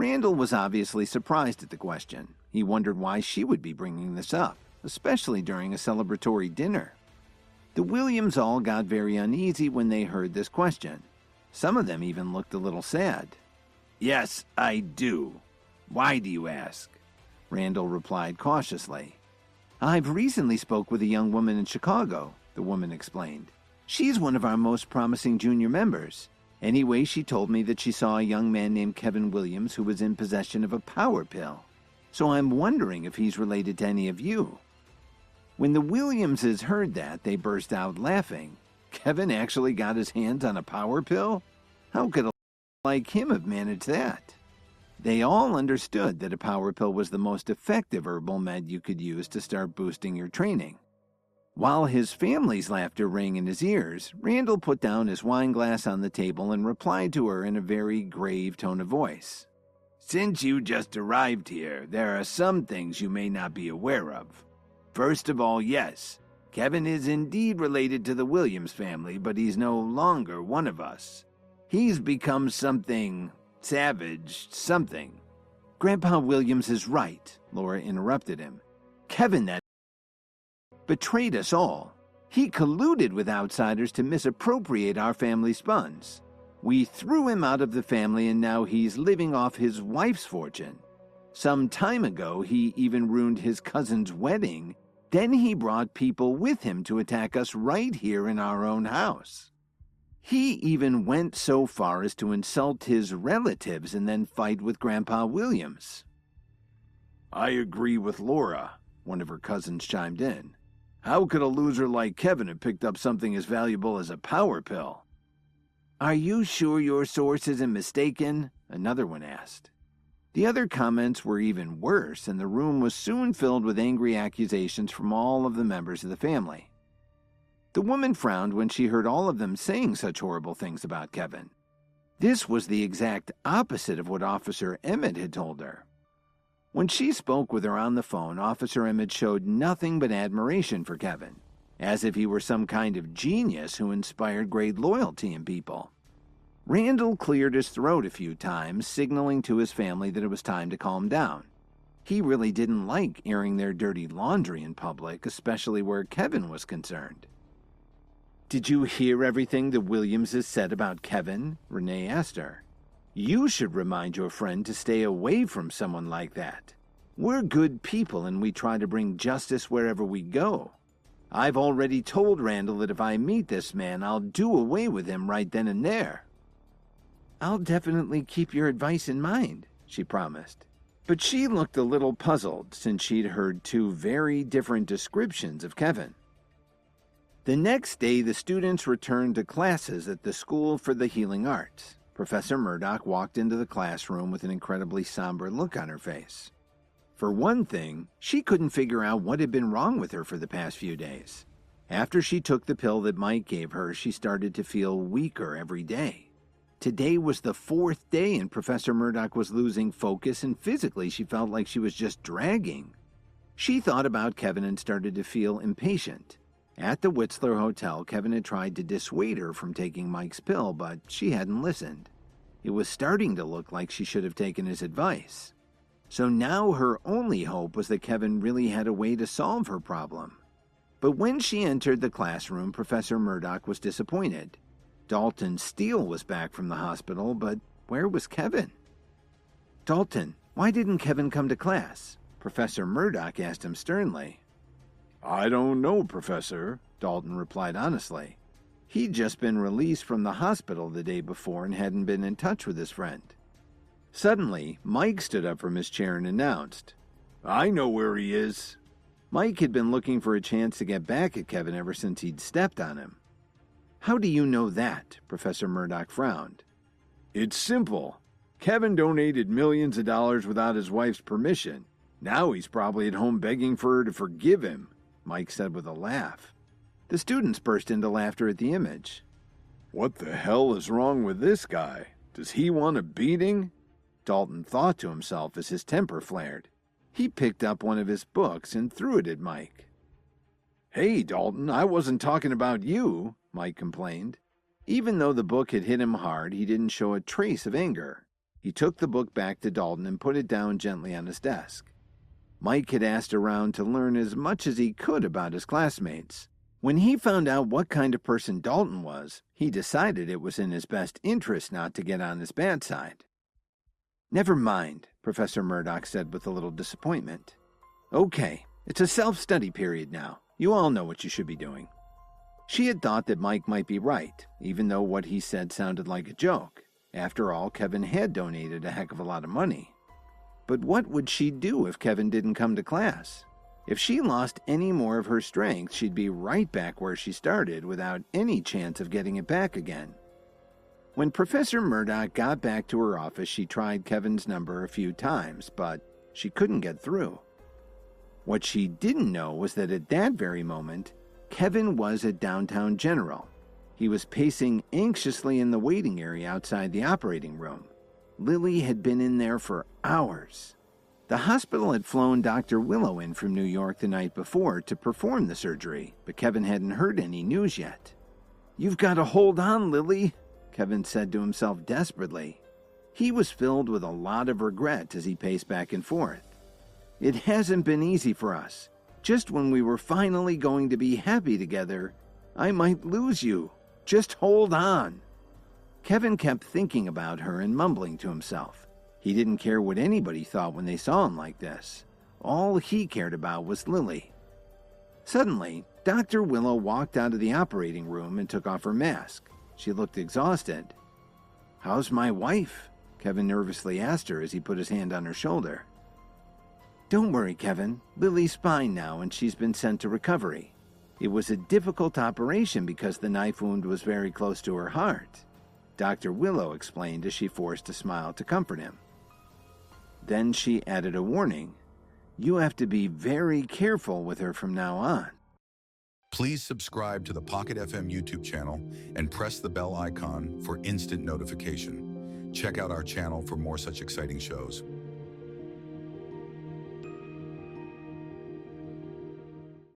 Randall was obviously surprised at the question. He wondered why she would be bringing this up, especially during a celebratory dinner. The Williams all got very uneasy when they heard this question. Some of them even looked a little sad. "Yes, I do. Why do you ask?" Randall replied cautiously. "I've recently spoke with a young woman in Chicago," the woman explained. "She's one of our most promising junior members. Anyway, she told me that she saw a young man named Kevin Williams who was in possession of a power pill. So I'm wondering if he's related to any of you." When the Williamses heard that, they burst out laughing. Kevin actually got his hands on a power pill? How could a like him have managed that? They all understood that a power pill was the most effective herbal med you could use to start boosting your training. While his family's laughter rang in his ears, Randall put down his wine glass on the table and replied to her in a very grave tone of voice. "Since you just arrived here, there are some things you may not be aware of. First of all, yes, Kevin is indeed related to the Williams family, but he's no longer one of us. He's become something savage, something." "Grandpa Williams is right," Laura interrupted him. "Kevin, that betrayed us all. He colluded with outsiders to misappropriate our family's funds. We threw him out of the family and now he's living off his wife's fortune. Some time ago, he even ruined his cousin's wedding. Then he brought people with him to attack us right here in our own house. He even went so far as to insult his relatives and then fight with Grandpa Williams." "I agree with Laura," one of her cousins chimed in. "How could a loser like Kevin have picked up something as valuable as a power pill?" "Are you sure your source isn't mistaken?" another one asked. The other comments were even worse, and the room was soon filled with angry accusations from all of the members of the family. The woman frowned when she heard all of them saying such horrible things about Kevin. This was the exact opposite of what Officer Emmett had told her. When she spoke with her on the phone, Officer Emmett showed nothing but admiration for Kevin, as if he were some kind of genius who inspired great loyalty in people. Randall cleared his throat a few times, signaling to his family that it was time to calm down. He really didn't like airing their dirty laundry in public, especially where Kevin was concerned. "Did you hear everything the Williamses said about Kevin?" Renee asked her. "You should remind your friend to stay away from someone like that. We're good people and we try to bring justice wherever we go. I've already told Randall that if I meet this man, I'll do away with him right then and there." "I'll definitely keep your advice in mind," she promised. But she looked a little puzzled since she'd heard two very different descriptions of Kevin. The next day, the students returned to classes at the School for the Healing Arts. Professor Murdoch walked into the classroom with an incredibly somber look on her face. For one thing, she couldn't figure out what had been wrong with her for the past few days. After she took the pill that Mike gave her, she started to feel weaker every day. Today was the fourth day and Professor Murdoch was losing focus, and physically she felt like she was just dragging. She thought about Kevin and started to feel impatient. At the Whistler Hotel, Kevin had tried to dissuade her from taking Mike's pill, but she hadn't listened. It was starting to look like she should have taken his advice. So now her only hope was that Kevin really had a way to solve her problem. But when she entered the classroom, Professor Murdoch was disappointed. Dalton Steele was back from the hospital, but where was Kevin? "Dalton, why didn't Kevin come to class?" Professor Murdoch asked him sternly. "I don't know, Professor," Dalton replied honestly. He'd just been released from the hospital the day before and hadn't been in touch with his friend. Suddenly, Mike stood up from his chair and announced, "I know where he is." Mike had been looking for a chance to get back at Kevin ever since he'd stepped on him. "How do you know that?" Professor Murdoch frowned. "It's simple. Kevin donated millions of dollars without his wife's permission. Now he's probably at home begging for her to forgive him," Mike said with a laugh. The students burst into laughter at the image. "What the hell is wrong with this guy? Does he want a beating?" Dalton thought to himself as his temper flared. He picked up one of his books and threw it at Mike. "Hey, Dalton, I wasn't talking about you," Mike complained. Even though the book had hit him hard, he didn't show a trace of anger. He took the book back to Dalton and put it down gently on his desk. Mike had asked around to learn as much as he could about his classmates. When he found out what kind of person Dalton was, he decided it was in his best interest not to get on his bad side. "Never mind," Professor Murdoch said with a little disappointment. "Okay, it's a self-study period now. You all know what you should be doing." She had thought that Mike might be right, even though what he said sounded like a joke. After all, Kevin had donated a heck of a lot of money. But what would she do if Kevin didn't come to class? If she lost any more of her strength, she'd be right back where she started without any chance of getting it back again. When Professor Murdoch got back to her office, she tried Kevin's number a few times, but she couldn't get through. What she didn't know was that at that very moment, Kevin was at Downtown General. He was pacing anxiously in the waiting area outside the operating room. Lily had been in there for hours. The hospital had flown Dr. Willow in from New York the night before to perform the surgery, but Kevin hadn't heard any news yet. "You've got to hold on, Lily," Kevin said to himself desperately. He was filled with a lot of regret as he paced back and forth. "It hasn't been easy for us. Just when we were finally going to be happy together, I might lose you. Just hold on." Kevin kept thinking about her and mumbling to himself. He didn't care what anybody thought when they saw him like this. All he cared about was Lily. Suddenly, Dr. Willow walked out of the operating room and took off her mask. She looked exhausted. "How's my wife?" Kevin nervously asked her as he put his hand on her shoulder. "Don't worry, Kevin. Lily's fine now and she's been sent to recovery. It was a difficult operation because the knife wound was very close to her heart," Dr. Willow explained as she forced a smile to comfort him. Then she added a warning. "You have to be very careful with her from now on." Please subscribe to the Pocket FM YouTube channel and press the bell icon for instant notification. Check out our channel for more such exciting shows.